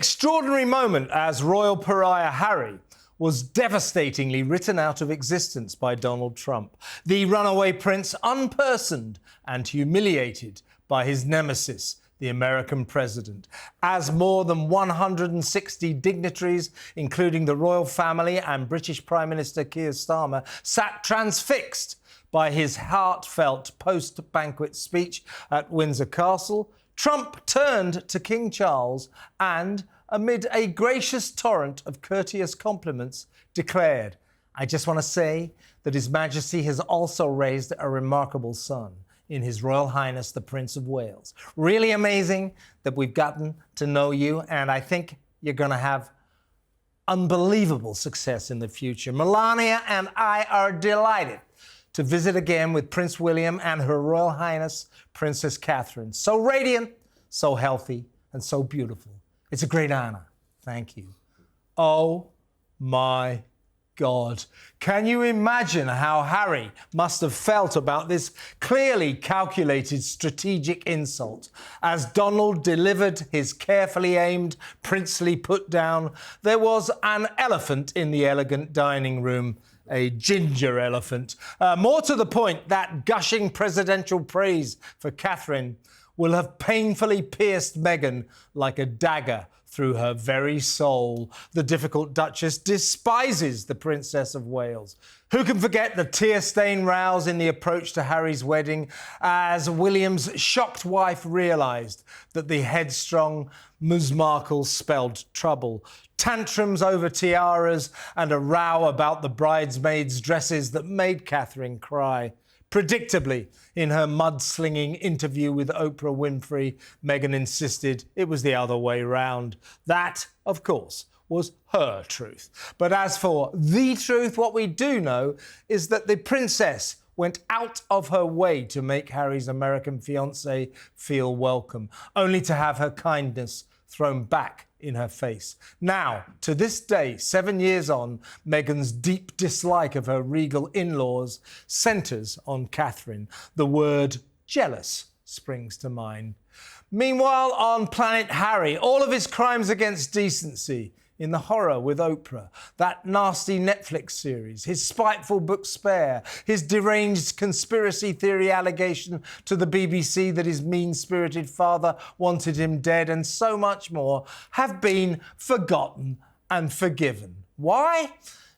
Extraordinary moment as royal pariah Harry was devastatingly written out of existence by Donald Trump. The runaway prince unpersoned and humiliated by his nemesis, the American president, as more than 160 dignitaries, including the royal family and British Prime Minister Keir Starmer, sat transfixed by his heartfelt post-banquet speech at Windsor Castle. Trump turned to King Charles and, amid a gracious torrent of courteous compliments, declared, "I just want to say that His Majesty has also raised a remarkable son in His Royal Highness the Prince of Wales. Really amazing that we've gotten to know you, and I think you're going to have unbelievable success in the future. Melania and I are delighted to visit again with Prince William and Her Royal Highness Princess Catherine. So radiant, so healthy, and so beautiful. It's a great honour. Thank you." Oh my God. Can you imagine how Harry must have felt about this clearly calculated strategic insult? As Donald delivered his carefully aimed, princely put-down, there was an elephant in the elegant dining room. A ginger elephant. More to the point, that gushing presidential praise for Catherine will have painfully pierced Meghan like a dagger through her very soul. The difficult Duchess despises the Princess of Wales. Who can forget the tear-stained rows in the approach to Harry's wedding as William's shocked wife realised that the headstrong Ms Markle spelled trouble. Tantrums over tiaras and a row about the bridesmaids' dresses that made Catherine cry. Predictably, in her mudslinging interview with Oprah Winfrey, Meghan insisted it was the other way round. That, of course, was her truth. But as for the truth, what we do know is that the princess went out of her way to make Harry's American fiancé feel welcome, only to have her kindness thrown back in her face. Now, to this day, 7 years on, Meghan's deep dislike of her regal in-laws centres on Catherine. The word jealous springs to mind. Meanwhile, on Planet Harry, all of his crimes against decency, in the horror with Oprah, that nasty Netflix series, his spiteful book Spare, his deranged conspiracy theory allegation to the BBC that his mean-spirited father wanted him dead, and so much more, have been forgotten and forgiven. Why?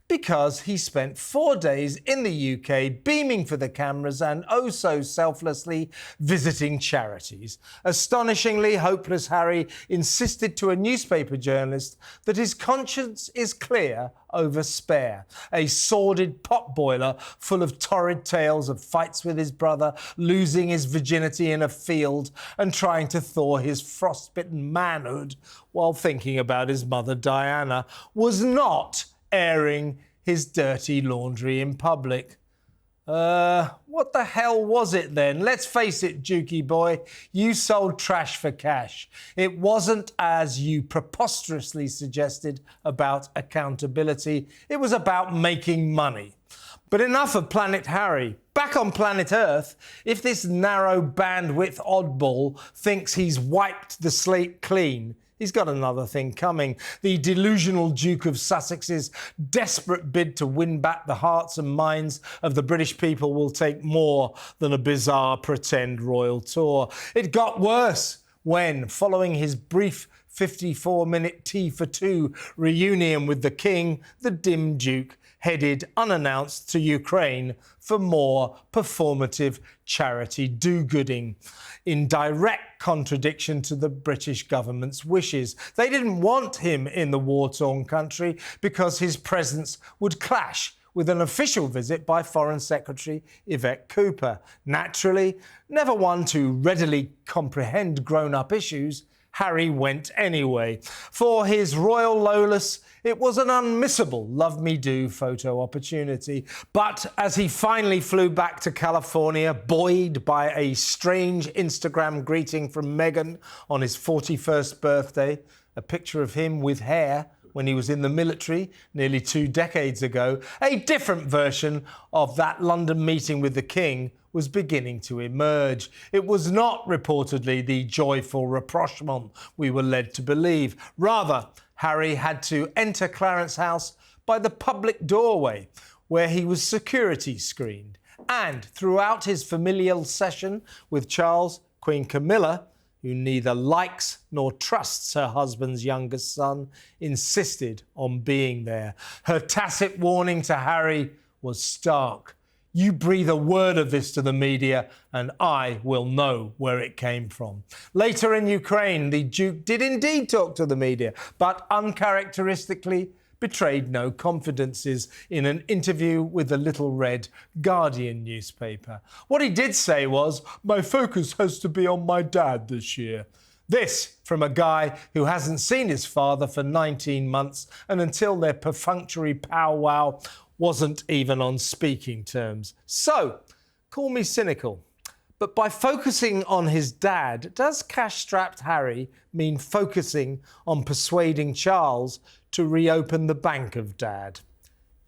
Because he spent 4 days in the UK beaming for the cameras and oh so selflessly visiting charities. Astonishingly, hopeless Harry insisted to a newspaper journalist that his conscience is clear over Spare, a sordid potboiler full of torrid tales of fights with his brother, losing his virginity in a field and trying to thaw his frostbitten manhood while thinking about his mother Diana, was not airing his dirty laundry in public. What the hell was it then? Let's face it, Dukey boy, you sold trash for cash. It wasn't, as you preposterously suggested, about accountability. It was about making money. But enough of Planet Harry. Back on planet Earth, if this narrow bandwidth oddball thinks he's wiped the slate clean, he's got another thing coming. The delusional Duke of Sussex's desperate bid to win back the hearts and minds of the British people will take more than a bizarre pretend royal tour. It got worse when, following his brief 54-minute tea for two reunion with the King, the dim Duke headed unannounced to Ukraine for more performative charity do-gooding, in direct contradiction to the British government's wishes. They didn't want him in the war-torn country because his presence would clash with an official visit by Foreign Secretary Yvette Cooper. Naturally, never one to readily comprehend grown-up issues, Harry went anyway. For his royal Lolas, it was an unmissable love-me-do photo opportunity. But as he finally flew back to California, buoyed by a strange Instagram greeting from Meghan on his 41st birthday, a picture of him with hair when he was in the military nearly 2 decades ago, a different version of that London meeting with the King was beginning to emerge. It was not reportedly the joyful rapprochement we were led to believe. Rather, Harry had to enter Clarence House by the public doorway, where he was security screened. And throughout his familial session with Charles, Queen Camilla, who neither likes nor trusts her husband's youngest son, insisted on being there. Her tacit warning to Harry was stark. You breathe a word of this to the media and I will know where it came from. Later in Ukraine, the Duke did indeed talk to the media, but uncharacteristically betrayed no confidences in an interview with the little red Guardian newspaper. What he did say was, "My focus has to be on my dad this year." This from a guy who hasn't seen his father for 19 months and until their perfunctory powwow wasn't even on speaking terms. So, call me cynical, but by focusing on his dad, does cash-strapped Harry mean focusing on persuading Charles to reopen the bank of Dad?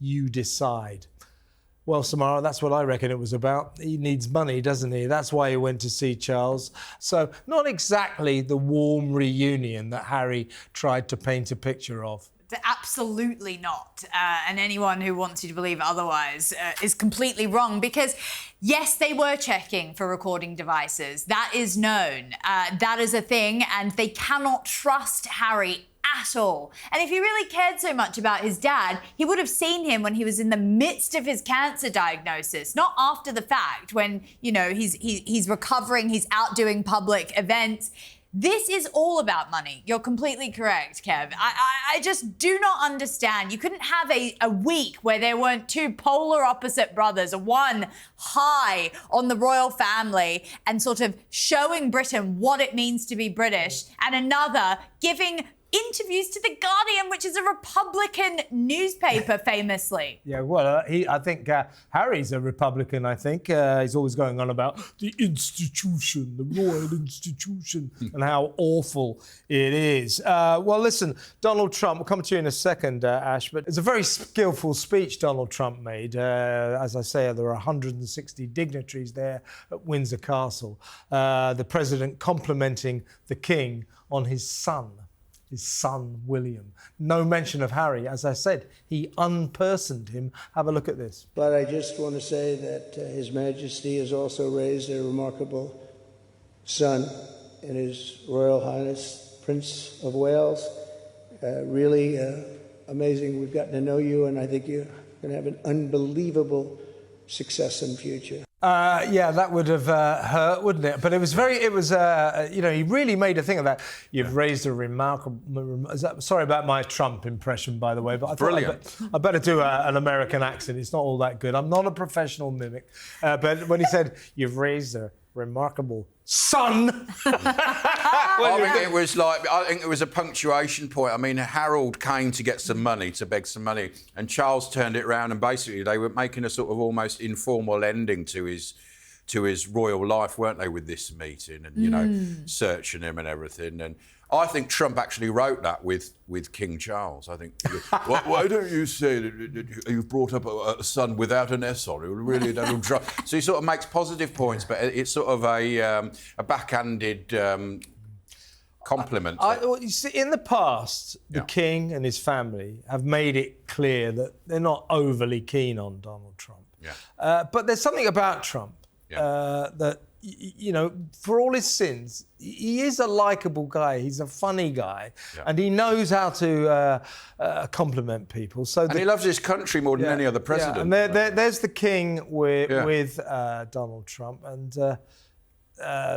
You decide. Well, Samara, that's what I reckon it was about. He needs money, doesn't he? That's why he went to see Charles. So not exactly the warm reunion that Harry tried to paint a picture of. Absolutely not. And anyone who wants you to believe otherwise is completely wrong, because yes, they were checking for recording devices. That is known. That is a thing, and they cannot trust Harry at all. And if he really cared so much about his dad, he would have seen him when he was in the midst of his cancer diagnosis, not after the fact, when, you know, he's recovering, he's out doing public events. This is all about money. You're completely correct, Kev. I just do not understand. You couldn't have a week where there weren't two polar opposite brothers, one high on the royal family and sort of showing Britain what it means to be British, and another giving interviews to The Guardian, which is a Republican newspaper, famously. Yeah, well, I think Harry's a Republican, I think. He's always going on about the institution, the royal institution, and how awful it is. Well, listen, Donald Trump, we'll come to you in a second, Ash, but it's a very skillful speech Donald Trump made. As I say, there are 160 dignitaries there at Windsor Castle. The president complimenting the king on his son William. No mention of Harry. As I said, he unpersoned him. Have a look at this. But I just want to say that His Majesty has also raised a remarkable son in His Royal Highness Prince of Wales. Really amazing. We've gotten to know you, and I think you're going to have an unbelievable success in the future. Yeah, that would have hurt, wouldn't it? But it was you know, he really made a thing of that. You've raised a remarkable... Sorry about my Trump impression, by the way, but I thought I better do an American accent. It's not all that good. I'm not a professional mimic. But when he said, you've raised a remarkable son... I think it was a punctuation point. I mean, Harold came to get some money, to beg some money, and Charles turned it around, and basically they were making a sort of almost informal ending to his royal life, weren't they, with this meeting and, you know, searching him and everything. And I think Trump actually wrote that with King Charles. I think, why don't you say that you've brought up a son without an S on it? Really, that'll drive. So he sort of makes positive points, but it's sort of a backhanded compliment. You see, in the past, the king and his family have made it clear that they're not overly keen on Donald Trump. Yeah. But there's something about Trump that, you know, for all his sins, he is a likeable guy. He's a funny guy, and he knows how to compliment people. So he loves his country more than any other president. Yeah. And there's the king with Donald Trump, and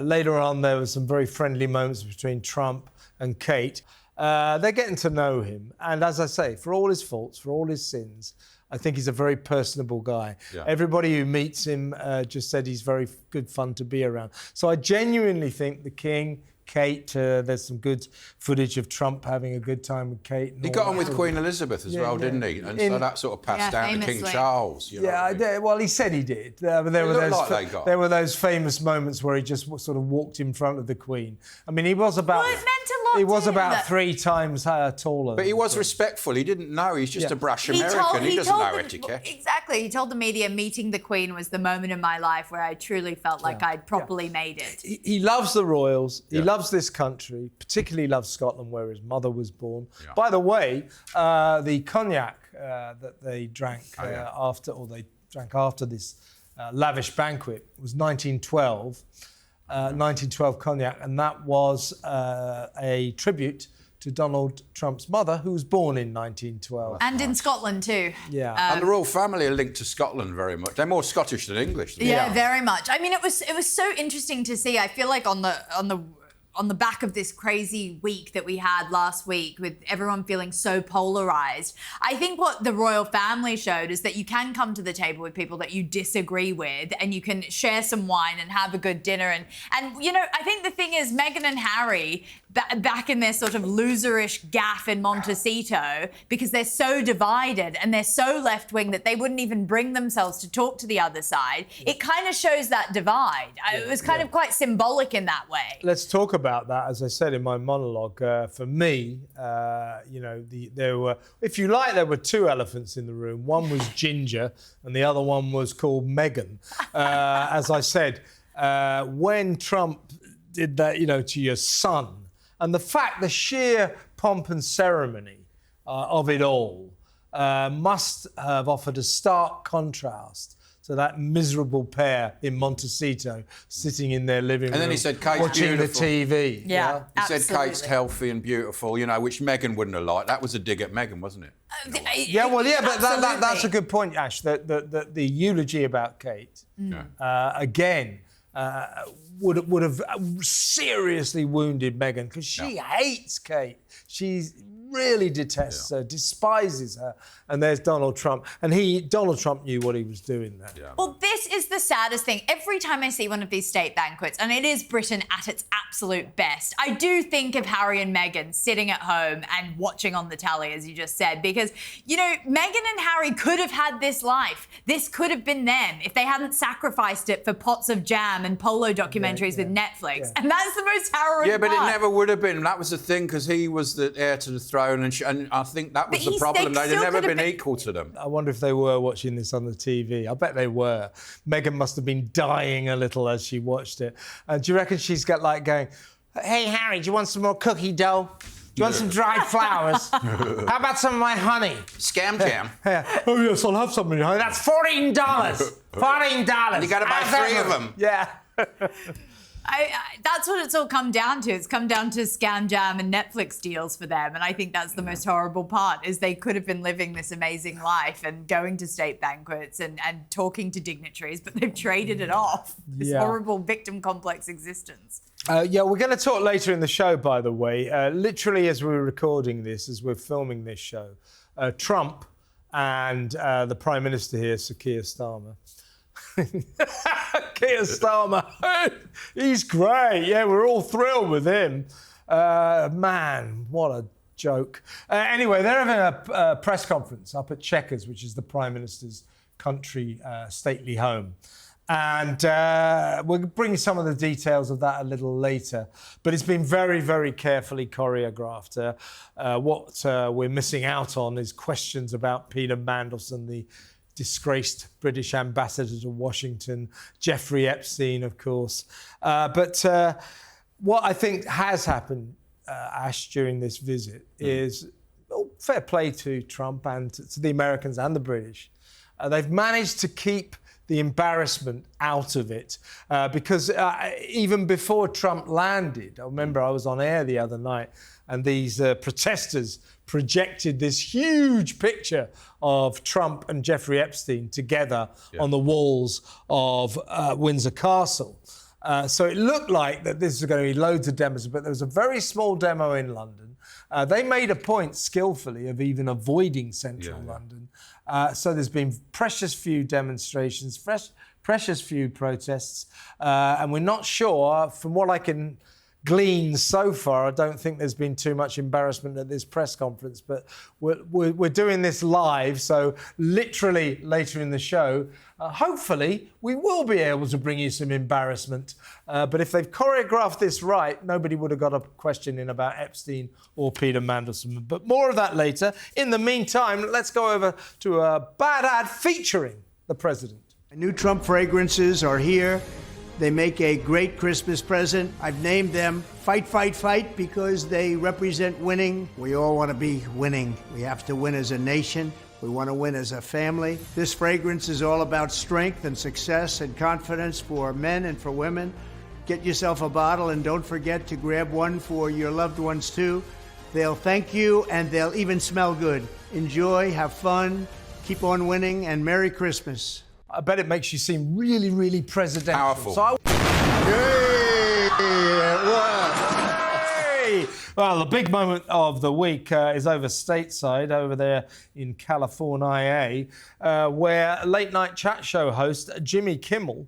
later on there was some very friendly moments between Trump and Kate. They're getting to know him, and as I say, for all his faults, for all his sins, I think he's a very personable guy. Yeah. Everybody who meets him just said he's very good fun to be around. So I genuinely think the king, Kate. There's some good footage of Trump having a good time with Kate. He got on with Queen Elizabeth as well, didn't he? And so that sort of passed down to King Charles. You know what I mean? Well, he said he did. But there were those famous moments where he just sort of walked in front of the Queen. I mean, he was about... Well, it meant a lot He was to him about 3 times taller. But he was respectful. He didn't know. He's just a brash American. He doesn't know etiquette. Exactly. He told the media meeting the Queen was the moment in my life where I truly felt like I'd properly made it. He loves the royals. He loves this country, particularly loves Scotland, where his mother was born. Yeah. By the way, the cognac that they drank after this lavish banquet was 1912. 1912 cognac, and that was a tribute to Donald Trump's mother, who was born in 1912. And in Scotland too. Yeah. And the royal family are linked to Scotland very much. They're more Scottish than English. Yeah, very much. I mean, it was so interesting to see. I feel like on the back of this crazy week that we had last week with everyone feeling so polarized, I think what the royal family showed is that you can come to the table with people that you disagree with and you can share some wine and have a good dinner. And you know, I think the thing is Meghan and Harry, back in their sort of loserish gaff in Montecito, because they're so divided and they're so left-wing that they wouldn't even bring themselves to talk to the other side. It kind of shows that divide. It was kind of quite symbolic in that way. Let's talk about that. As I said in my monologue, for me, you know, there were, if you like, there were 2 elephants in the room. One was Ginger and the other one was called Meghan. As I said, when Trump did that, you know, to your son, and the sheer pomp and ceremony of it all must have offered a stark contrast to that miserable pair in Montecito sitting in their living room. And then he said, Kate's watching beautiful. the TV. Yeah, He said Kate's healthy and beautiful, you know, which Meghan wouldn't have liked. That was a dig at Meghan, wasn't it? But that's a good point, Ash. The eulogy about Kate, again, would have seriously wounded Meghan because she hates Kate. She really detests her, despises her. And there's Donald Trump. And Donald Trump knew what he was doing there. Yeah. Well, this is the saddest thing. Every time I see one of these state banquets, and it is Britain at its absolute best, I do think of Harry and Meghan sitting at home and watching on the telly, as you just said, because, you know, Meghan and Harry could have had this life. This could have been them if they hadn't sacrificed it for pots of jam and polo documentaries with Netflix. Yeah. And that's the most harrowing part. But part. it never would have been. That was the thing, because he was the heir to the throne, and I think that was the problem. They'd never been equal to them. I wonder if they were watching this on the TV. I bet they were. Meghan must have been dying a little as she watched it. Do you reckon she's got like going, "Hey, Harry, do you want some more cookie dough? Do you want some dried flowers? How about some of my honey? Scam jam. Oh, yes, I'll have some of your honey. That's $14. $14. You got to buy 3 of them. Yeah. That's what it's all come down to. It's come down to Scam Jam and Netflix deals for them. And I think that's the most horrible part, is they could have been living this amazing life and going to state banquets and talking to dignitaries, but they've traded it off. This horrible victim complex existence. We're going to talk later in the show, by the way. Literally, as we're recording this, as we're filming this show, Trump and the Prime Minister here, Sir Keir Starmer. Keir Starmer, he's great. Yeah, we're all thrilled with him. Man, what a joke. Anyway, they're having a press conference up at Chequers, which is the Prime Minister's country stately home. And we'll bring you some of the details of that a little later. But it's been very, very carefully choreographed. What we're missing out on is questions about Peter Mandelson, the disgraced British ambassador to Washington, Jeffrey Epstein, of course. But what I think has happened, Ash, during this visit is fair play to Trump and to the Americans and the British. They've managed to keep the embarrassment out of it because even before Trump landed, I remember I was on air the other night and these protesters projected this huge picture of Trump and Jeffrey Epstein together on the walls of Windsor Castle. So it looked like that this was going to be loads of demos, but there was a very small demo in London. They made a point skillfully of even avoiding central London. So there's been precious few demonstrations, precious few protests, and we're not sure, from what I can gleaned so far, I don't think there's been too much embarrassment at this press conference. But we're doing this live, so literally later in the show, hopefully we will be able to bring you some embarrassment. But if they've choreographed this right, nobody would have got a question in about Epstein or Peter Mandelson. But more of that later. In the meantime, let's go over to a bad ad featuring the president. New Trump fragrances are here. They make a great Christmas present. I've named them Fight, Fight, Fight because they represent winning. We all want to be winning. We have to win as a nation. We want to win as a family. This fragrance is all about strength and success and confidence for men and for women. Get yourself a bottle and don't forget to grab one for your loved ones too. They'll thank you and they'll even smell good. Enjoy, have fun, keep on winning, and Merry Christmas. I bet it makes you seem really, really presidential. Powerful. So Well, the big moment of the week is over stateside, over there in California, where late-night chat show host Jimmy Kimmel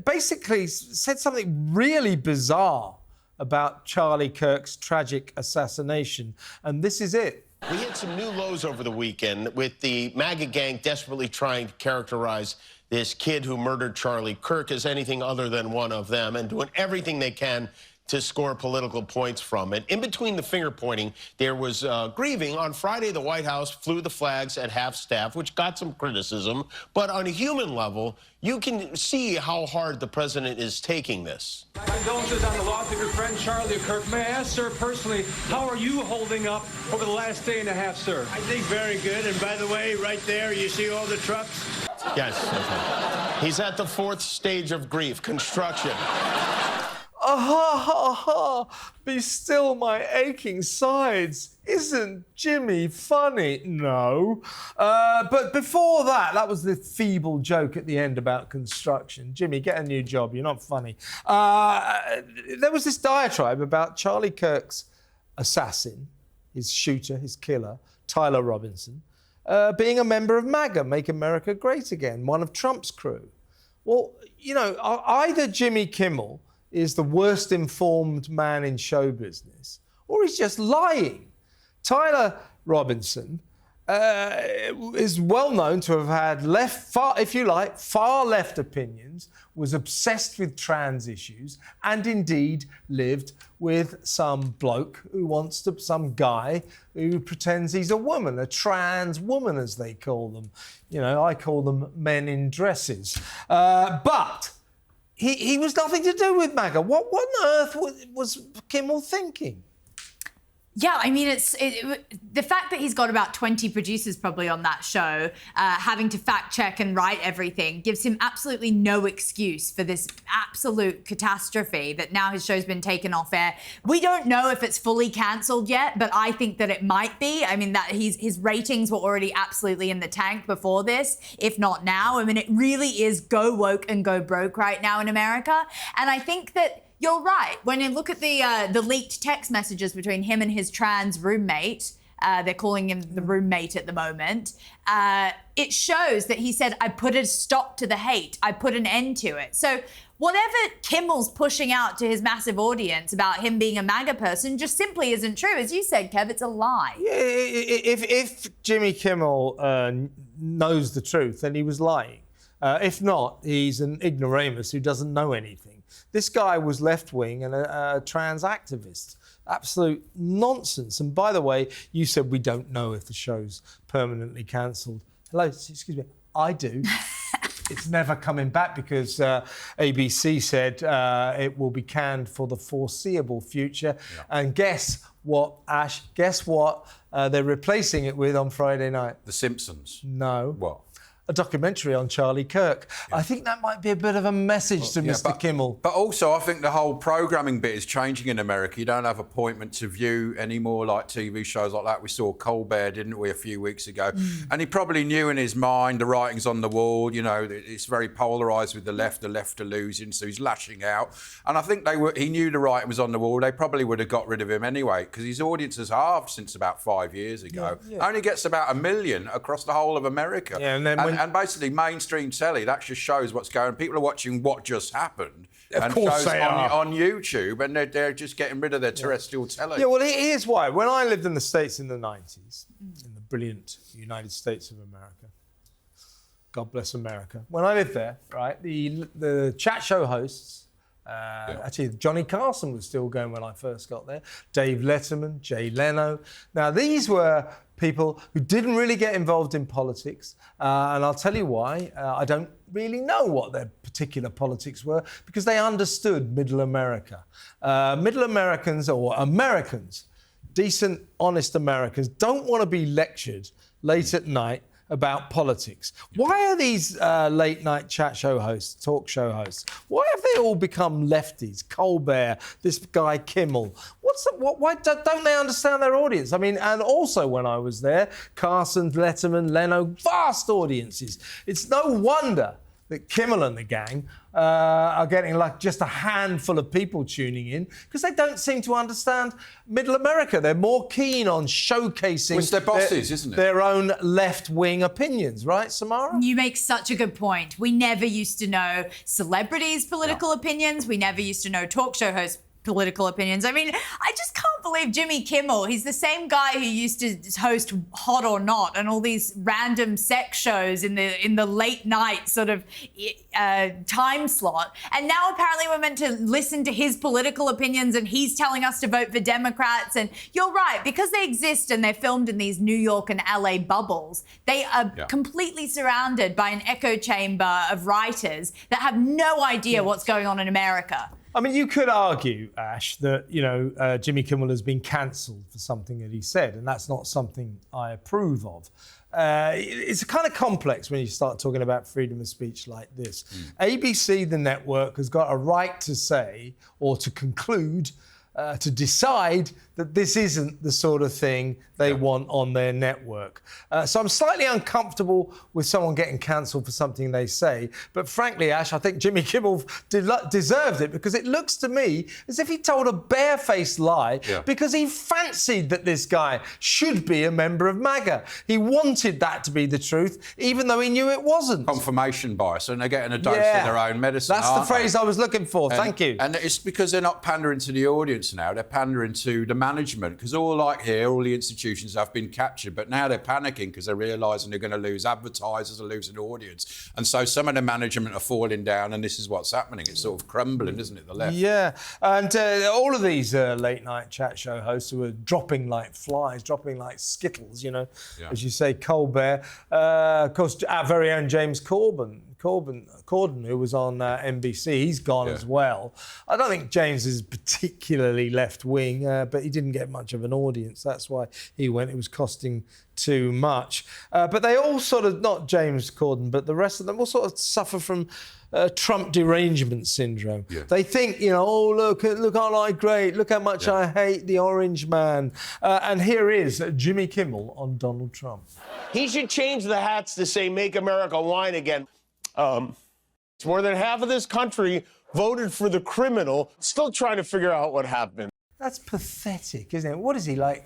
basically said something really bizarre about Charlie Kirk's tragic assassination. And this is it. We hit some new lows over the weekend with the MAGA gang desperately trying to characterize this kid who murdered Charlie Kirk as anything other than one of them and doing everything they can to score political points from it. In between the finger pointing, there was grieving. On Friday, the White House flew the flags at half-staff, which got some criticism. But on a human level, you can see how hard the president is taking this. Condolences on the loss of your friend Charlie Kirk. May I ask, sir, personally, how are you holding up over the last day and a half, sir? I think very good. And by the way, right there, you see all the trucks? Yes. He's at the fourth stage of grief, construction. Be still my aching sides. Isn't Jimmy funny? No. But before that was the feeble joke at the end about construction. Jimmy, get a new job. You're not funny. There was this diatribe about Charlie Kirk's assassin, his shooter, his killer, Tyler Robinson, being a member of MAGA, Make America Great Again, one of Trump's crew. Well, you know, either Jimmy Kimmel is the worst informed man in show business, or he's just lying. Tyler Robinson is well known to have had far left opinions, was obsessed with trans issues, and indeed lived with some bloke who wants to, some guy who pretends he's a woman, a trans woman as they call them. You know, I call them men in dresses. But he was nothing to do with MAGA. What on earth was Kimmel thinking? Yeah, I mean, the fact that he's got about 20 producers probably on that show, having to fact check and write everything, gives him absolutely no excuse for this absolute catastrophe that now his show's been taken off air. We don't know if it's fully cancelled yet, but I think that it might be. I mean, that his ratings were already absolutely in the tank before this, if not now. I mean, it really is go woke and go broke right now in America. And I think that you're right. When you look at the leaked text messages between him and his trans roommate, they're calling him the roommate at the moment, it shows that he said, I put a stop to the hate. I put an end to it. So whatever Kimmel's pushing out to his massive audience about him being a MAGA person just simply isn't true. As you said, Kev, it's a lie. Yeah, if Jimmy Kimmel knows the truth, then he was lying. If not, he's an ignoramus who doesn't know anything. This guy was left-wing and a trans activist. Absolute nonsense. And by the way, you said we don't know if the show's permanently cancelled. Hello, excuse me. I do. It's never coming back because ABC said it will be canned for the foreseeable future. Yeah. And guess what, Ash? Guess what they're replacing it with on Friday night? The Simpsons. No. What? A documentary on Charlie Kirk. Yeah. I think that might be a bit of a message to Mr. Kimmel. But also, I think the whole programming bit is changing in America. You don't have appointment to view anymore, like TV shows like that. We saw Colbert, didn't we, a few weeks ago? And he probably knew in his mind the writing's on the wall. You know, it's very polarised with the left are losing, so he's lashing out. And I think he knew the writing was on the wall. They probably would have got rid of him anyway, because his audience has halved since about 5 years ago. Yeah. Only gets about 1 million across the whole of America. Yeah, and then and basically mainstream telly, that just shows what's going on. People are watching what just happened. Of course they are. On YouTube, and they're just getting rid of their terrestrial telly. Yeah, well, here's why. When I lived in the States in the 90s, in the brilliant United States of America, God bless America. When I lived there, right, the chat show hosts, actually, Johnny Carson was still going when I first got there, Dave Letterman, Jay Leno. Now, these were people who didn't really get involved in politics, and I'll tell you why. I don't really know what their particular politics were, because they understood Middle America. Middle Americans, or Americans, decent, honest Americans, don't want to be lectured late at night about politics. Why are these late night chat show hosts, talk show hosts, why have they all become lefties? Colbert, this guy Kimmel. Why don't they understand their audience? I mean, and also when I was there, Carson, Letterman, Leno, vast audiences. It's no wonder that Kimmel and the gang are getting like just a handful of people tuning in, because they don't seem to understand Middle America. They're more keen on showcasing It's their bosses, isn't it? Their own left-wing opinions, right, Samara? You make such a good point. We never used to know celebrities' political opinions. We never used to know talk show hosts' political opinions. I mean, I just can't believe Jimmy Kimmel. He's the same guy who used to host Hot or Not and all these random sex shows in the late night sort of time slot. And now apparently we're meant to listen to his political opinions, and he's telling us to vote for Democrats. And you're right, because they exist and they're filmed in these New York and LA bubbles, they are completely surrounded by an echo chamber of writers that have no idea what's going on in America. I mean, you could argue, Ash, that, Jimmy Kimmel has been cancelled for something that he said, and that's not something I approve of. It's kind of complex when you start talking about freedom of speech like this. ABC, the network, has got a right to say, or to conclude, to decide that this isn't the sort of thing they want on their network. So I'm slightly uncomfortable with someone getting cancelled for something they say. But frankly, Ash, I think Jimmy Kimmel deserved it, because it looks to me as if he told a barefaced lie because he fancied that this guy should be a member of MAGA. He wanted that to be the truth, even though he knew it wasn't. Confirmation bias, and they're getting a dose of their own medicine. That's the phrase I was looking for. Thank you. And it's because they're not pandering to the audience now, they're pandering to the management, because all the institutions have been captured, but now they're panicking because they're realising they're going to lose advertisers, or lose an audience, and so some of the management are falling down, and this is what's happening. It's sort of crumbling, isn't it, the left? Yeah, and all of these late night chat show hosts who are dropping like flies, dropping like skittles, as you say, Colbert, of course, our very own James Corden, who was on NBC, he's gone as well. I don't think James is particularly left-wing, but he didn't get much of an audience. That's why he went. It was costing too much. But they all sort of, not James Corden, but the rest of them all sort of suffer from Trump derangement syndrome. They think, oh, look, aren't I great? Look how much I hate the orange man. And here is Jimmy Kimmel on Donald Trump. He should change the hats to say, "Make America Wine Again." It's more than half of this country voted for the criminal, still trying to figure out what happened. That's pathetic, isn't it? What is he, like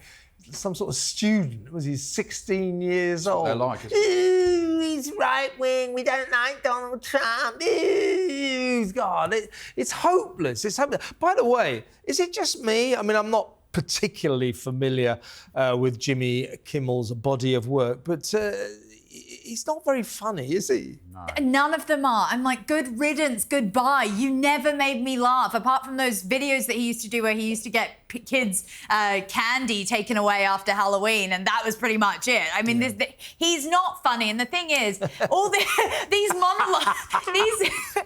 some sort of student? Was he 16 years old? They're like, ooh, he's right-wing, we don't like Donald Trump. Ooh, God, it's hopeless. It's hopeless. By the way, is it just me? I mean, I'm not particularly familiar with Jimmy Kimmel's body of work, but he's not very funny, is he? No. None of them are. I'm like, good riddance, goodbye. You never made me laugh, apart from those videos that he used to do where he used to get kids candy taken away after Halloween, and that was pretty much it. I mean, he's not funny. And the thing is, all these monologues...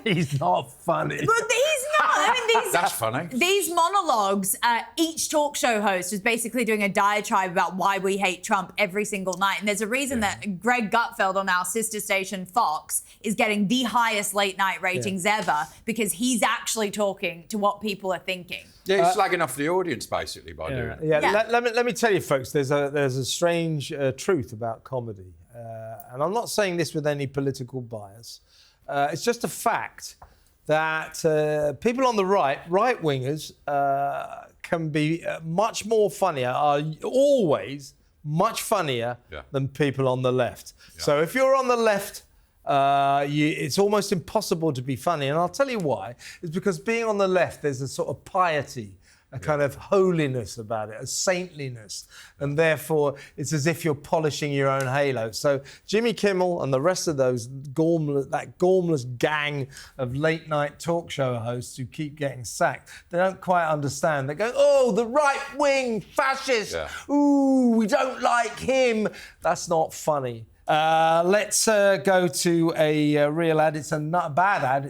He's not funny. But he's not. I mean, that's funny. These monologues, each talk show host was basically doing a diatribe about why we hate Trump every single night. And there's a reason that Greg Gutfeld on our sister station, Fox, is getting the highest late night ratings ever, because he's actually talking to what people are thinking. Yeah, he's slagging off the audience, basically, by doing it. Yeah. Let me tell you, folks, there's a strange truth about comedy. And I'm not saying this with any political bias. It's just a fact that people on the right-wingers, can be much more funnier, are always much funnier than people on the left. So if you're on the left It's almost impossible to be funny. And I'll tell you why. It's because being on the left, there's a sort of piety, a kind of holiness about it, a saintliness. And therefore, it's as if you're polishing your own halo. So Jimmy Kimmel and the rest of those gormless gang of late-night talk show hosts who keep getting sacked, they don't quite understand. They go, oh, the right-wing fascist. Yeah. Ooh, we don't like him. That's not funny. Let's go to a real ad. It's not a bad ad.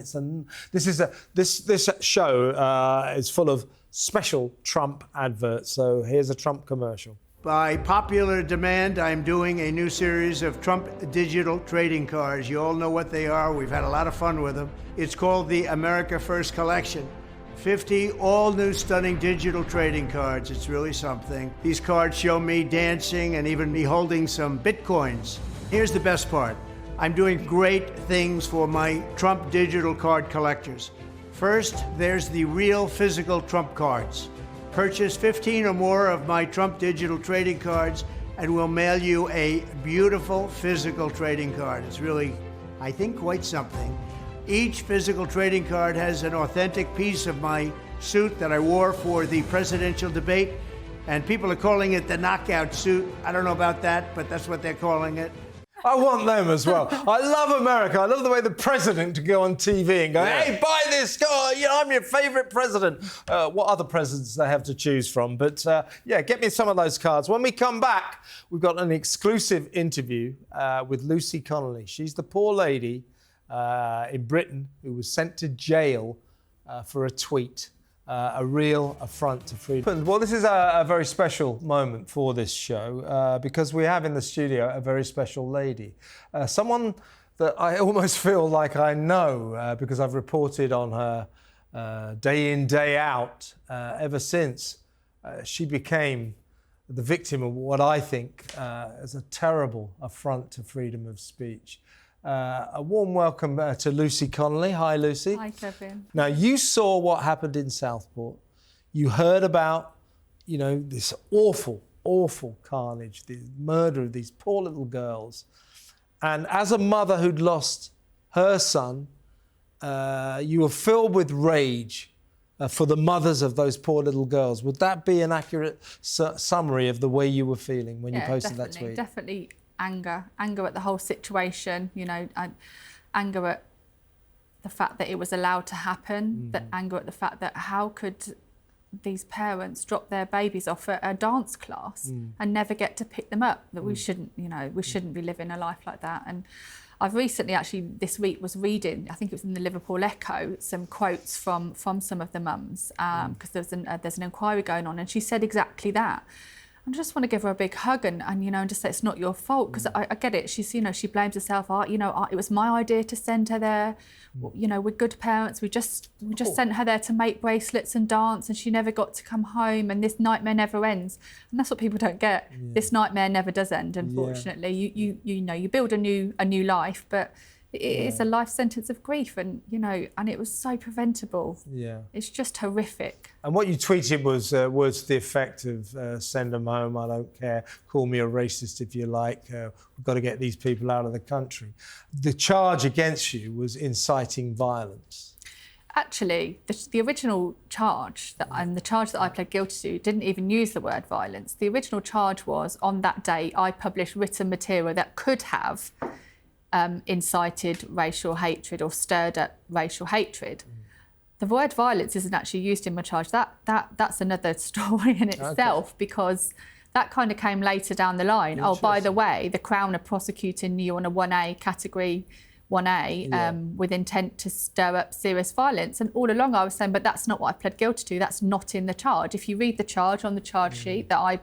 This show is full of special Trump adverts. So here's a Trump commercial. By popular demand, I'm doing a new series of Trump digital trading cards. You all know what they are. We've had a lot of fun with them. It's called the America First Collection. 50 all-new stunning digital trading cards. It's really something. These cards show me dancing and even me holding some Bitcoins. Here's the best part. I'm doing great things for my Trump digital card collectors. First, there's the real physical Trump cards. Purchase 15 or more of my Trump digital trading cards and we'll mail you a beautiful physical trading card. It's really, I think, quite something. Each physical trading card has an authentic piece of my suit that I wore for the presidential debate, and people are calling it the knockout suit. I don't know about that, but that's what they're calling it. I want them as well. I love America. I love the way the president can go on TV and go, hey, buy this. I'm your favourite president. What other presidents they have to choose from. But, get me some of those cards. When we come back, we've got an exclusive interview with Lucy Connolly. She's the poor lady in Britain who was sent to jail for a tweet. A real affront to freedom. Well, this is a very special moment for this show because we have in the studio a very special lady. Someone that I almost feel like I know because I've reported on her day in, day out ever since she became the victim of what I think is a terrible affront to freedom of speech. A warm welcome to Lucy Connolly. Hi, Lucy. Hi, Kevin. Now, you saw what happened in Southport. You heard about, this awful, awful carnage, the murder of these poor little girls. And as a mother who'd lost her son, you were filled with rage for the mothers of those poor little girls. Would that be an accurate summary of the way you were feeling when you posted that tweet? Definitely. Anger at the whole situation, anger at the fact that it was allowed to happen, that anger at the fact that how could these parents drop their babies off at a dance class and never get to pick them up, that we shouldn't be living a life like that. And I've recently, actually this week, was reading, I think it was in the Liverpool Echo, some quotes from some of the mums, because there's an inquiry going on, and she said exactly that. I just want to give her a big hug and just say it's not your fault, because I get it. She's, she blames herself. It was my idea to send her there. We're good parents. We just sent her there to make bracelets and dance, and she never got to come home. And this nightmare never ends. And that's what people don't get. Yeah. This nightmare never does end. Unfortunately, you build a new life, but it's a life sentence of grief, and it was so preventable. Yeah, it's just horrific. And what you tweeted was words to the effect of "Send them home. I don't care. Call me a racist if you like. We've got to get these people out of the country." The charge against you was inciting violence. Actually, the original charge and the charge that I pled guilty to didn't even use the word violence. The original charge was, on that day, I published written material that could have incited racial hatred or stirred up racial hatred. The word violence isn't actually used in my charge. That's another story in itself, because that kind of came later down the line. Oh, by the way, the Crown are prosecuting you on a 1A category 1A with intent to stir up serious violence. And all along I was saying, but that's not what I pled guilty to. That's not in the charge. If you read the charge on the charge sheet that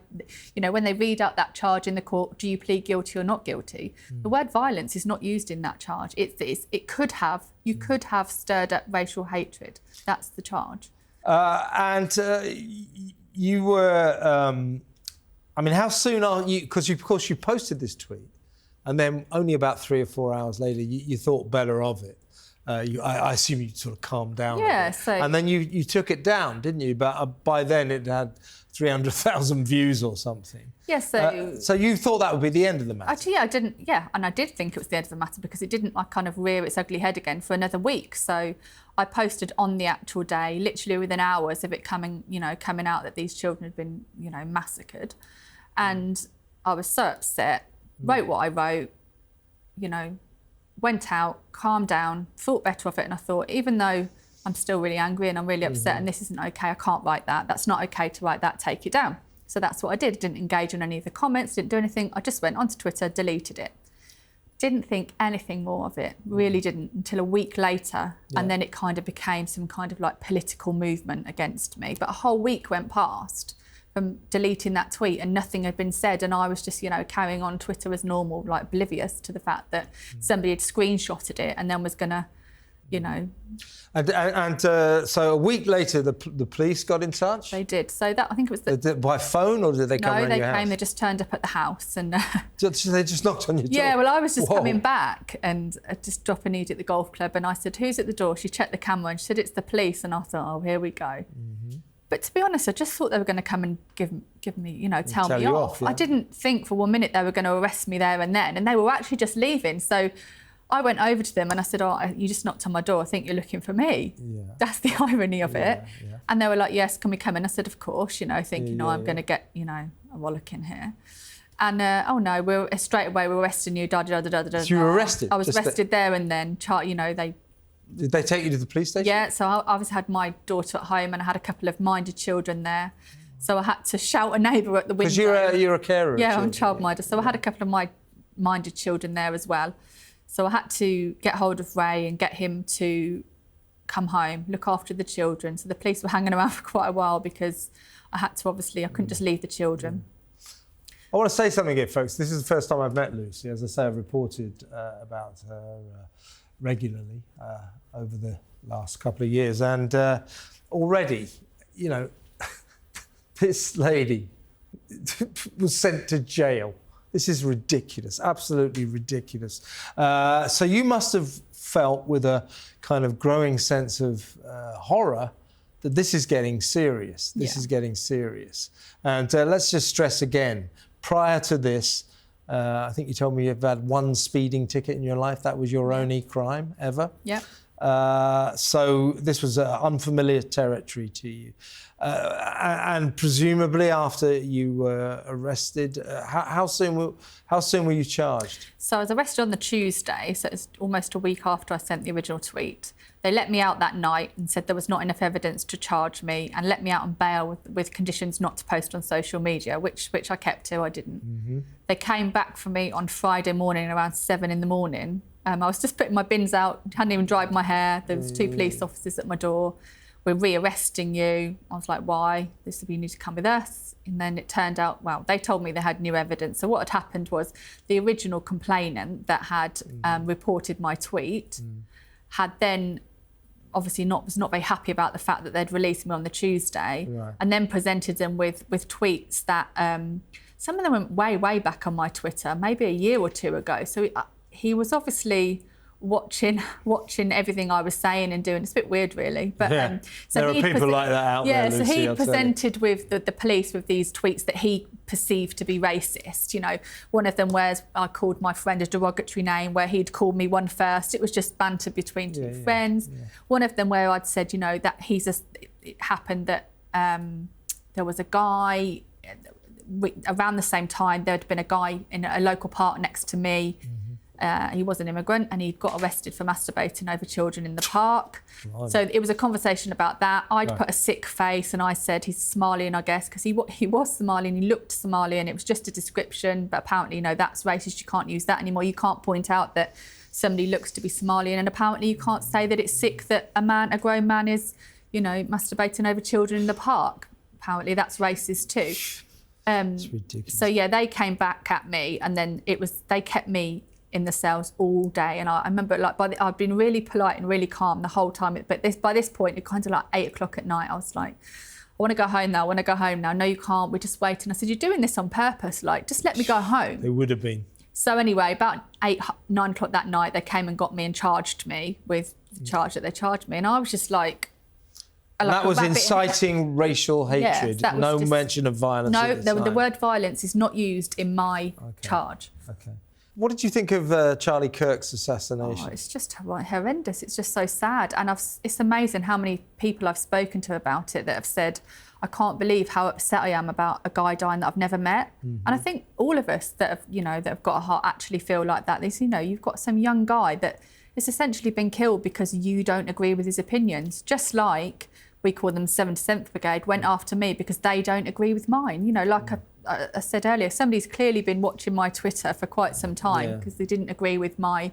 when they read out that charge in the court, do you plead guilty or not guilty? The word violence is not used in that charge. You could have stirred up racial hatred. That's the charge. You were, how soon are you, because of course you posted this tweet, and then only about 3 or 4 hours later, you thought better of it. I assume you sort of calmed down. Yeah. And then you took it down, didn't you? But by then it had 300,000 views or something. Yeah, So you thought that would be the end of the matter? Actually, yeah, I didn't. Yeah, and I did think it was the end of the matter because it didn't like kind of rear its ugly head again for another week. So I posted on the actual day, literally within hours of it coming out that these children had been, massacred, and I was so upset. Wrote what I wrote, went out, calmed down, thought better of it, and I thought, even though I'm still really angry and I'm really upset and this isn't okay, I can't write that. That's not okay to write that, take it down. So that's what I did. Didn't engage in any of the comments, didn't do anything. I just went onto Twitter, deleted it. Didn't think anything more of it, really didn't, until a week later. Yeah. And then it kind of became some kind of like political movement against me. But a whole week went past from deleting that tweet and nothing had been said. And I was just, carrying on Twitter as normal, like oblivious to the fact that somebody had screenshotted it and then was gonna, So a week later, the police got in touch? They did. So that, I think it was by phone, or did they come around your house? No, they came. They just turned up at the house and... They just knocked on your door? Yeah, well, I was just coming back and just dropping Edie at the golf club and I said, who's at the door? She checked the camera and she said, it's the police. And I thought, oh, here we go. Mm-hmm. But to be honest, I just thought they were going to come and give me, tell me off. Yeah. I didn't think for 1 minute they were going to arrest me there and then. And they were actually just leaving. So I went over to them and I said, oh, you just knocked on my door. I think you're looking for me. Yeah. That's the irony of it. Yeah. And they were like, yes, can we come in? I said, of course, thinking, I'm going to get, a wallop in here. And, oh no, we're straight away, we're arresting you, So you were arrested? I was arrested there and then, they... Did they take you to the police station? Yeah, so I obviously had my daughter at home and I had a couple of minded children there. So I had to shout a neighbour at the window. Because you're a carer? Yeah, I'm a childminder. So I had a couple of my minded children there as well. So I had to get hold of Ray and get him to come home, look after the children. So the police were hanging around for quite a while because I couldn't just leave the children. I want to say something here, folks. This is the first time I've met Lucy. As I say, I've reported about her regularly over the last couple of years. And already, this lady was sent to jail. This is ridiculous, absolutely ridiculous. So you must have felt with a kind of growing sense of horror that this is getting serious. This is getting serious. And let's just stress again, prior to this, I think you told me you've had one speeding ticket in your life. That was your only crime ever? Yeah. So this was unfamiliar territory to you. And presumably after you were arrested, how soon were you charged? So I was arrested on the Tuesday, so it's almost a week after I sent the original tweet. They let me out that night and said there was not enough evidence to charge me and let me out on bail with conditions not to post on social media, which I kept to, I didn't. Mm-hmm. They came back for me on Friday morning around 7 a.m. I was just putting my bins out, hadn't even dried my hair. There was 2 police officers at my door. We're re-arresting you. I was like, why? They said, you need to come with us. And then it turned out, well, they told me they had new evidence. So what had happened was the original complainant that had reported my tweet had then obviously was not very happy about the fact that they'd released me on the Tuesday, and then presented them with tweets that some of them went way back on my Twitter, maybe a year or 2 ago. So he was obviously watching everything I was saying and doing. It's a bit weird, really. But so there are people like that out there, Lucy, so he presented with the police with these tweets that he perceived to be racist. One of them where I called my friend a derogatory name, where he'd called me one first. It was just banter between two friends. Yeah. One of them where I'd said, that it happened that there was a guy around the same time. There'd been a guy in a local park next to me. He was an immigrant and he got arrested for masturbating over children in the park. Blimey. So it was a conversation about that. I'd put a sick face and I said he's Somalian, I guess, because he was Somalian, he looked Somalian. It was just a description, but apparently, that's racist. You can't use that anymore. You can't point out that somebody looks to be Somalian, and apparently you can't say that it's sick that a grown man is, masturbating over children in the park. Apparently that's racist too. It's ridiculous. So they came back at me, and then they kept me in the cells all day. And I remember I've been really polite and really calm the whole time. But by this point, it kind of like 8 o'clock at night, I was like, I want to go home now. No, you can't. We're just waiting. I said, you're doing this on purpose. Just let me go home. They would have been. So anyway, about 9 o'clock that night, they came and got me and charged me with the charge that they charged me. And I was just like, And that was inciting racial hatred. Yes, no mention of violence. No, the word violence is not used in my charge. Okay. What did you think of Charlie Kirk's assassination? Oh, it's just horrendous. It's just so sad. And it's amazing how many people I've spoken to about it that have said, I can't believe how upset I am about a guy dying that I've never met. And I think all of us that have got a heart actually feel like that. You've got some young guy that has essentially been killed because you don't agree with his opinions. Just like we call them 77th Brigade went after me because they don't agree with mine. Like I said earlier, somebody's clearly been watching my Twitter for quite some time because they didn't agree with my,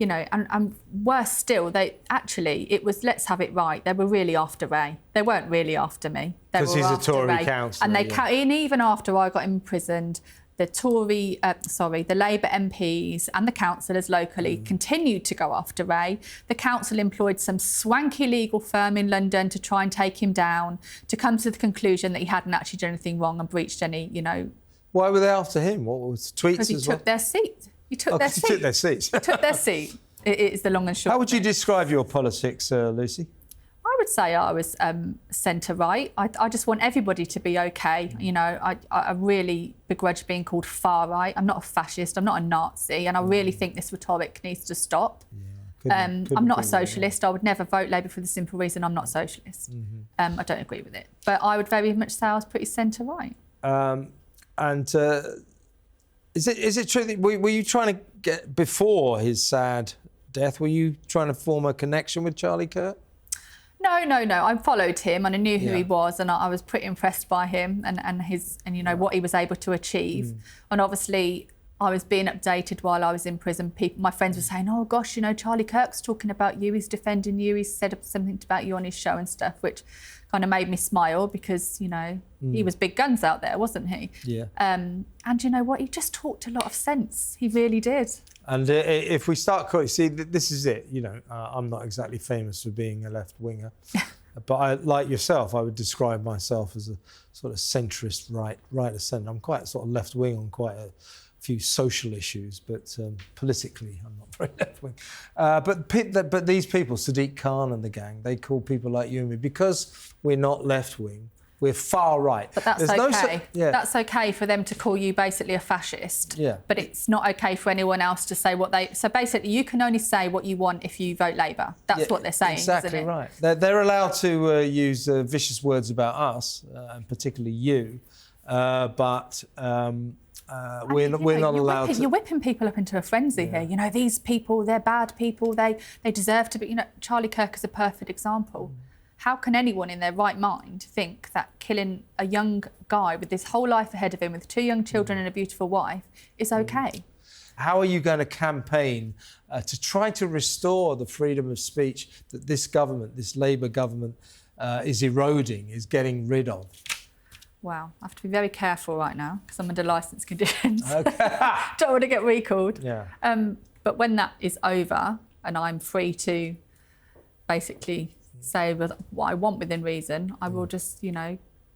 and worse still, it was let's have it right. They were really after Ray. They weren't really after me. Because he's a Tory councillor. And even after I got imprisoned, the Labour MPs and the councillors locally continued to go after Ray. The council employed some swanky legal firm in London to try and take him down, to come to the conclusion that he hadn't actually done anything wrong and breached any, Why were they after him? What was tweets? Because he took their seat. He took their seat. Took their seats. He took their seat. It is the long and short. How would you describe your politics, Lucy? I would say I was centre-right. I just want everybody to be OK. I really begrudge being called far-right. I'm not a fascist, I'm not a Nazi, and I really think this rhetoric needs to stop. I'm not a socialist. I would never vote Labour for the simple reason I'm not socialist. I don't agree with it. But I would very much say I was pretty centre-right. Is it true that were you trying to get, before his sad death, were you trying to form a connection with Charlie Kirk? No. I followed him and I knew who he was, and I was pretty impressed by him and what he was able to achieve. And obviously, I was being updated while I was in prison. My friends were saying, "Oh gosh, Charlie Kirk's talking about you. He's defending you. He's said something about you on his show and stuff," which kind of made me smile because he was big guns out there, wasn't he? Yeah. And you know what? He just talked a lot of sense. He really did. And if we start, this is it. I'm not exactly famous for being a left winger, but like yourself, I would describe myself as a sort of centrist right of centre. I'm quite sort of left wing on quite a few social issues, but politically, I'm not very left wing. But these people, Sadiq Khan and the gang, they call people like you and me, because we're not left wing, we're far right. But that's okay. That's okay for them to call you basically a fascist. Yeah. But it's not okay for anyone else to say what they... So basically, you can only say what you want if you vote Labour. That's what they're saying, exactly isn't it? Right. They're allowed to use vicious words about us, and particularly you, but we're not allowed to... You're whipping people up into a frenzy here. These people, they're bad people. They deserve to be... Charlie Kirk is a perfect example. How can anyone in their right mind think that killing a young guy with his whole life ahead of him, with 2 young children and a beautiful wife, is okay? How are you going to campaign to try to restore the freedom of speech that this government, this Labour government, is eroding, is getting rid of? Wow, I have to be very careful right now because I'm under licence conditions. Okay. Don't want to get recalled. Yeah. But when that is over and I'm free to basically say what I want within reason, I will just,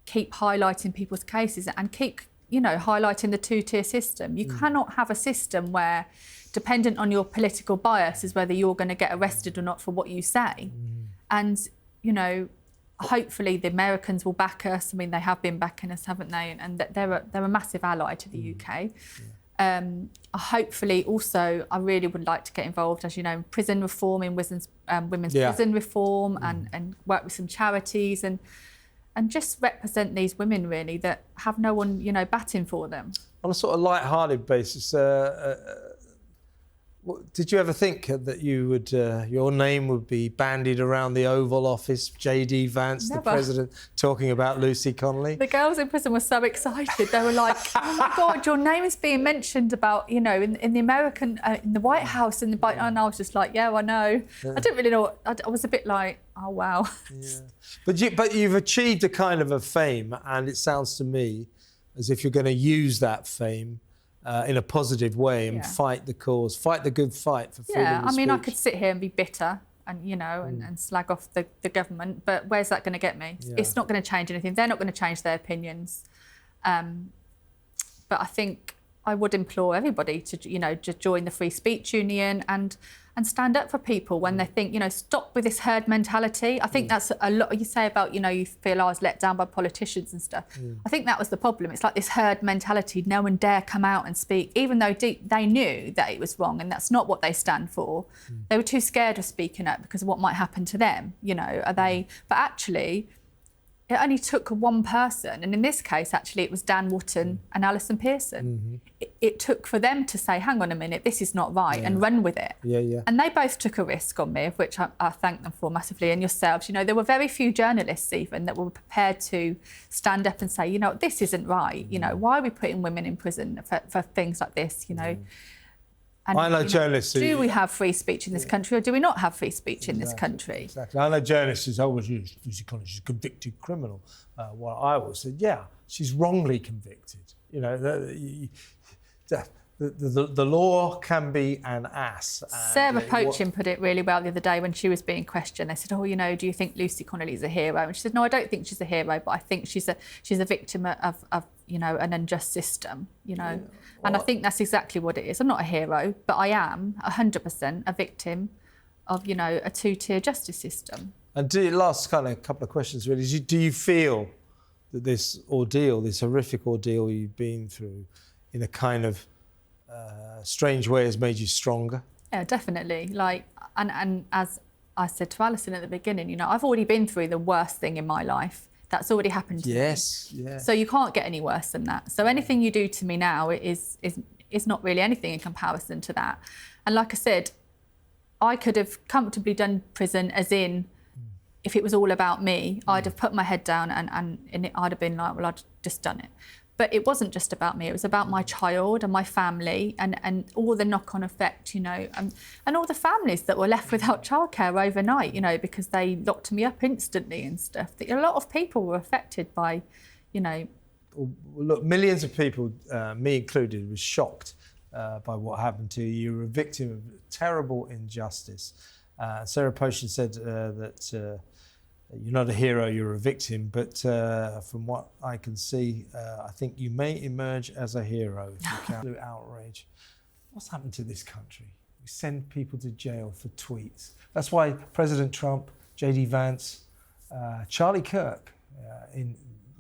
keep highlighting people's cases and keep, highlighting the 2-tier system. You cannot have a system where, dependent on your political bias, is whether you're going to get arrested or not for what you say. And, hopefully the Americans will back us. I mean, they have been backing us, haven't they? And they're a massive ally to the UK. Hopefully, also, I really would like to get involved, as you know, in prison reform, in women's prison reform, and work with some charities and just represent these women, really, that have no one, batting for them. On a sort of light-hearted basis, did you ever think that you would, your name would be bandied around the Oval Office, J.D. Vance, Never. the president, talking about Lucy Connolly? The girls in prison were so excited. They were like, "Oh my God, your name is being mentioned about, in the American, in the White House." And I was just like, "Yeah, I know." Yeah. I didn't really know. I was a bit like, "Oh wow." Yeah. But you've achieved a kind of a fame, and it sounds to me as if you're going to use that fame in a positive way and fight the cause, fight the good fight for freedom of speech. I could sit here and be bitter and, and slag off the government, but where's that going to get me? Yeah. It's not going to change anything. They're not going to change their opinions. But I think I would implore everybody to, you know, just join the Free Speech Union and stand up for people when they think, you know, stop with this herd mentality. I think that's a lot you say about, you know, you feel I was let down by politicians and stuff. I think that was the problem. It's like this herd mentality. No one dare come out and speak, even though they knew that it was wrong and that's not what they stand for. They were too scared of speaking up because of what might happen to them, you know. But actually, it only took one person, and in this case, actually, it was Dan Wootton and Alison Pearson. It took for them to say, hang on a minute, this is not right, and run with it. And they both took a risk on me, of which I thank them for massively, and yourselves. You know, there were very few journalists even that were prepared to stand up and say, you know, this isn't right. You know, why are we putting women in prison for things like this, you know? And, I know journalists who... Do we have free speech in this country or do we not have free speech in this country? Exactly. I know journalists who say, oh, well, Lucy Connolly, she's a convicted criminal. Well, I always said, yeah, she's wrongly convicted. You know, the law can be an ass. Sarah Poachin put it really well the other day when she was being questioned. They said, oh, you know, do you think Lucy Connolly is a hero? And she said, no, I don't think she's a hero, but I think she's a victim of you know, an unjust system, you know. And I think that's exactly what it is. I'm not a hero, but I am 100% a victim of, you know, a two-tier justice system. And last kind of couple of questions really, do you feel that this ordeal, this horrific ordeal you've been through, in a kind of strange way has made you stronger? Yeah, definitely. Like, and as I said to Alison at the beginning, you know, I've already been through the worst thing in my life. That's already happened to me. Yes, yeah. So you can't get any worse than that. So anything you do to me now is not really anything in comparison to that. And like I said, I could have comfortably done prison, as in, if it was all about me, I'd have put my head down and I'd have been like, well, I'd just done it. But it wasn't just about me. It was about my child and my family and all the knock-on effect, you know, and all the families that were left without childcare overnight, you know, because they locked me up instantly and stuff. A lot of people were affected by, you know... Look, millions of people, me included, was shocked by what happened to you. You were a victim of terrible injustice. Sarah Poachin said that... you're not a hero, you're a victim, but from what I can see, I think you may emerge as a hero if you can. Outrage. What's happened to this country? We send people to jail for tweets. That's why President Trump, J.D. Vance, Charlie Kirk,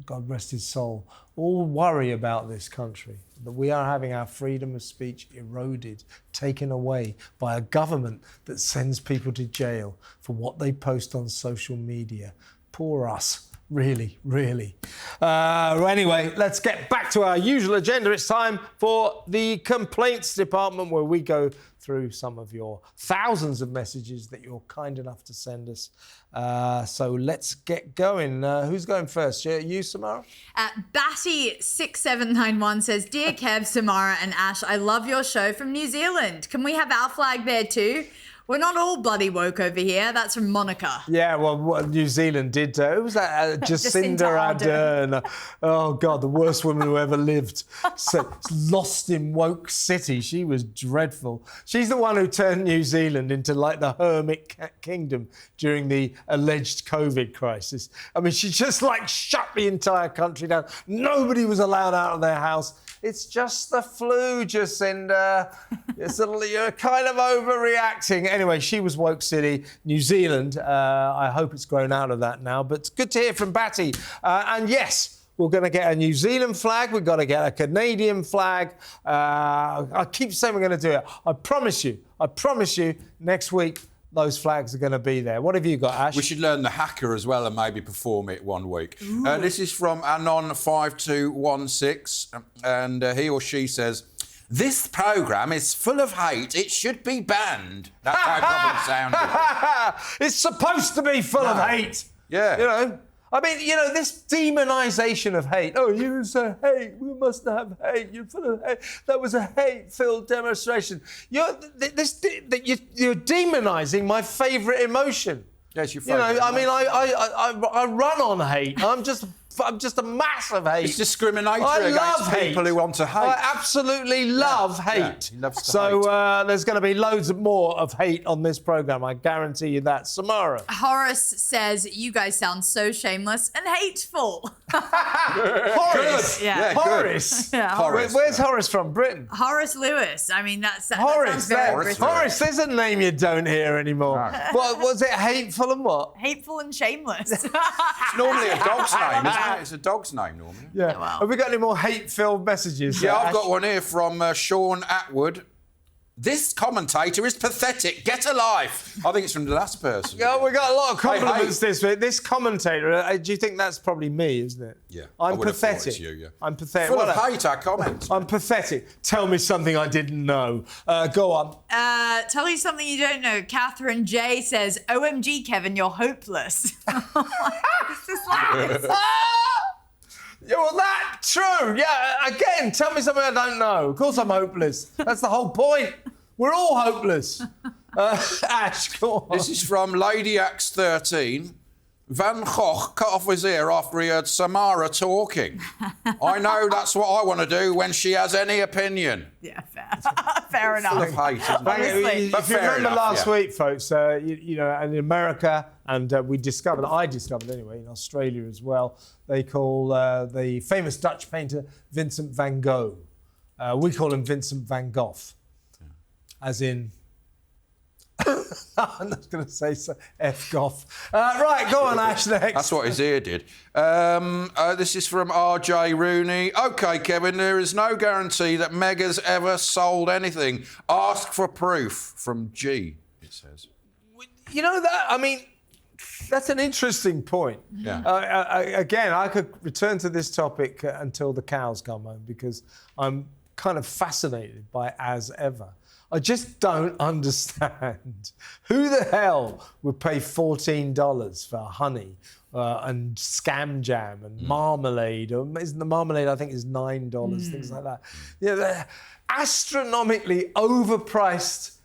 God rest his soul, all worry about this country, that we are having our freedom of speech eroded, taken away by a government that sends people to jail for what they post on social media. Poor us. Really, really. Anyway, let's get back to our usual agenda. It's time for the complaints department, where we go through some of your thousands of messages that you're kind enough to send us. So let's get going. Who's going first? You, Samara? Batty6791 says, Dear Kev, Samara and Ash, I love your show from New Zealand. Can we have our flag there too? We're not all bloody woke over here. That's from Monica. Yeah, well, what New Zealand did, who was that? Jacinda Ardern. Oh, God, the worst woman who ever lived. So, lost in woke city. She was dreadful. She's the one who turned New Zealand into, like, the hermit kingdom during the alleged COVID crisis. I mean, she just, like, shut the entire country down. Nobody was allowed out of their house. It's just the flu, Jacinda. You're kind of overreacting. Anyway, she was woke city. New Zealand, I hope it's grown out of that now. But it's good to hear from Batty. And yes, we're going to get a New Zealand flag. We've got to get a Canadian flag. I keep saying we're going to do it. I promise you, next week, those flags are going to be there. What have you got, Ash? We should learn the hacker as well and maybe perform it one week. This is from Anon5216, and he or she says, this programme is full of hate. It should be banned. That's how it probably sounded. It's supposed to be full of hate. Yeah. You know? I mean, you know, this demonisation of hate. Oh, you're so hate. We must have hate. You're full of hate. That was a hate-filled demonstration. You're demonising my favourite emotion. Yes, your favourite. You know, I mean, I run on hate. I'm just I'm just a mass of hate. It's discriminatory I love against people hate. who want to hate. I absolutely love hate. he loves to so there's going to be loads more of hate on this programme. I guarantee you that. Samara. Horace says, you guys sound so shameless and hateful. Horace. Yeah. Horace. Yeah, Horace. Where's Horace from? Britain. Horace Lewis. I mean, that Horace. sounds very Horace. British. Horace, there's a name you don't hear anymore. What was it? Hateful and what? Hateful and shameless. It's normally a dog's name, isn't it? It's a dog's name normally. Yeah. well. Have we got any more hate-filled messages? Yeah, I've Ash? got one here from Sean Atwood. This commentator is pathetic. Get a life. I think it's from the last person. Yeah, we got a lot of compliments Hey. this week. This commentator, do you think that's probably me, isn't it? Yeah, I I'm would have thought pathetic. it's you, yeah. I'm pathetic. Full What of a- hate, our comments. I'm pathetic. Tell me something I didn't know. Go on. Tell you something you don't know. Catherine J says, OMG, Kevin, you're hopeless. It's just like this. Yeah, well, that's true. Yeah, again, tell me something I don't know. Of course I'm hopeless. That's the whole point. We're all hopeless. Ash, go on. This is from Lady Axe 13. Van Gogh cut off his ear after he heard Samara talking. I know that's what I want to do when she has any opinion. Yeah, fair. Fair Full of enough. hate, isn't it? Honestly. But If you fair remember enough, last yeah. week, folks, you know, in America, and I discovered anyway, in Australia as well, they call the famous Dutch painter Vincent van Gogh. We call him Vincent van Gogh. As in... I'm not going to say so. F Goff. Right, go on, Ash, next. That's what his ear did. This is from RJ Rooney. OK, Kevin, there is no guarantee that Meg's ever sold anything. Ask for proof. From G, it says. You know that, I mean, that's an interesting point. Yeah. Again, I could return to this topic until the cows come home because I'm kind of fascinated by As Ever. I just don't understand who the hell would pay $14 for honey and scam jam and marmalade. Or isn't the marmalade, I think, is $9, things like that. Yeah, they're astronomically overpriced,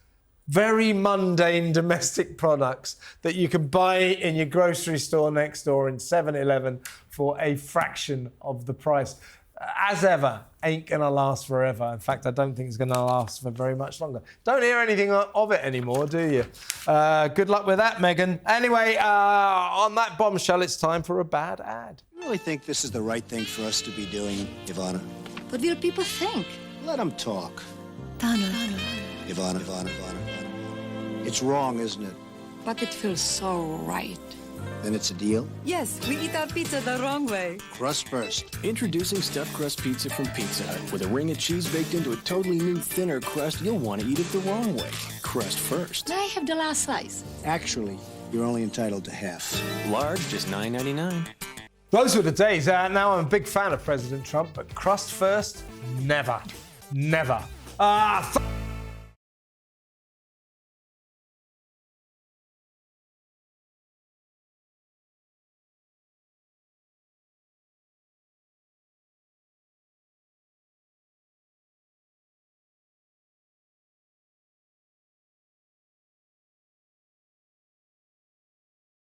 very mundane domestic products that you can buy in your grocery store next door in 7-Eleven for a fraction of the price. As Ever ain't gonna last forever. In fact, I don't think it's gonna last for very much longer. Don't hear anything of it anymore, do you? Good luck with that, Meghan. Anyway, on that bombshell, it's time for a bad ad. I really think this is the right thing for us to be doing, Ivana. What will people think? Let them talk. Donald. Ivana. It's wrong, isn't it? But it feels so right. Then it's a deal. Yes, we eat our pizza the wrong way. Crust first. Introducing stuffed crust pizza from Pizza Hut. With a ring of cheese baked into a totally new, thinner crust, you'll want to eat it the wrong way. Crust first. May I have the last slice? Actually, you're only entitled to half. Large, just $9.99. Those were the days. Now I'm a big fan of President Trump, but crust first, never. Never.